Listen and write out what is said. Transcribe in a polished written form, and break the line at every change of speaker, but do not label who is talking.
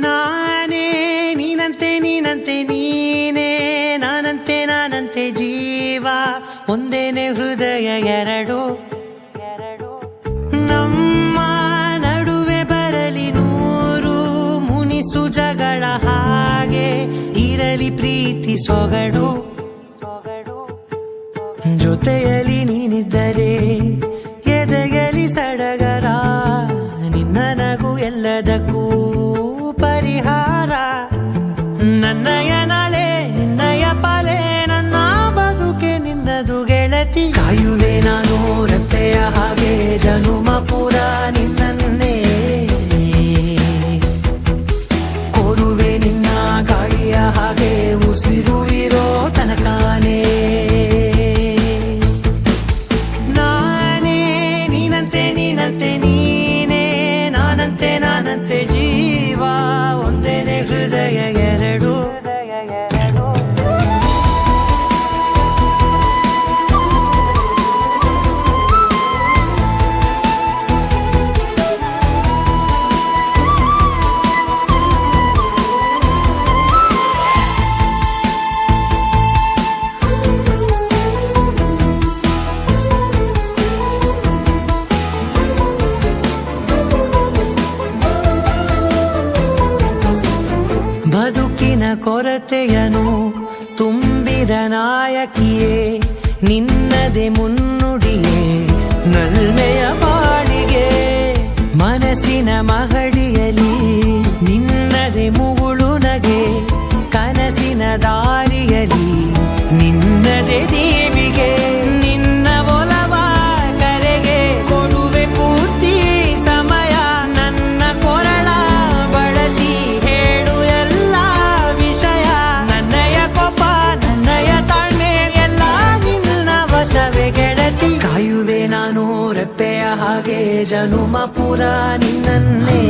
ನಾನೇ ನೀನಂತೆ ನೀನಂತೆ ನೀನೇ ನಾನಂತೆ ನಾನಂತೆ ಜೀವ ಒಂದೇನೆ ಹೃದಯ ಎರಡು ನಮ್ಮ ನಡುವೆ ಬರಲಿ ನೂರು ಮುನಿಸು ಜಗಳ ಹಾಗೆ ಇರಲಿ ಪ್ರೀತಿ ಸೊಗಡು ಜೊತೆಯಲ್ಲಿ ನೀನಿದ್ದರೆ ಎದೆಯಲಿ ಸಡಗರ ನಿನ್ನ ನಗು ಎಲ್ಲದಕ್ಕೂ ಪರಿಹಾರ ನನ್ನಯ ನಾಳೆ ನಿನ್ನಯ ಪಾಲೆ ನನ್ನ ಬದುಕೆ ನಿನ್ನದು ಗೆಳತಿ ಕಾಯುವೆ ನಾನು ರತ್ತೆಯ ಹಾಗೆ ಜನುಮ ಪೂರ ನಿನ್ನನ್ನೇ ಕೋರುವೆ ನಿನ್ನ ಗಾಳಿಯ ಹಾಗೆ ಉಸಿರು ಇರೋ ತನಕಾನೇ ನಾನೇ ನೀನಂತೆ ನೀನಂತೆ ನೀನೇ ನಾನಂತೆ ನಾನಂತೆ ಜೀವ ಒಂದೇನೆ ಹೃದಯ ಎರಡು ಬದುಕಿನ ಕೊರತೆಯನು ತುಂಬಿದ ನಾಯಕಿಯೇ ನಿನ್ನದೆ ಮುನ್ನುಡಿಯೇ ನಲ್ಮೆಯ ಬಾಳಿಗೆ ಮನಸ್ಸಿನ ಮಹಡಿಯಲಿ ನಿನ್ನದೆ ಮುಗುಳು ನಗೆ ಕನಸಿನ ದಾರಿಯಲಿ ನಿನ್ನದೆ ದೇವಿಗೆ ನಿನ್ನ ಒಲವ ಕರೆಗೆ ಕೊಡುವೆ ಪೂರ್ತಿ ಸಮಯ ನನ್ನ ಕೊರಳ ಬಳಸಿ ಹೇಳು ಎಲ್ಲ ವಿಷಯ ನನ್ನಯ ಕೋಪ ನನ್ನಯ ತಾಳ್ಮೆ ಎಲ್ಲ ನಿನ್ನ ವಶವೇ ಗೆಳತಿ ಕಾಯುವೆ ನಾನು ರೆಪ್ಪೆಯ ಹಾಗೆ ಜನುಮ ಪೂರ ನಿನ್ನನ್ನೇ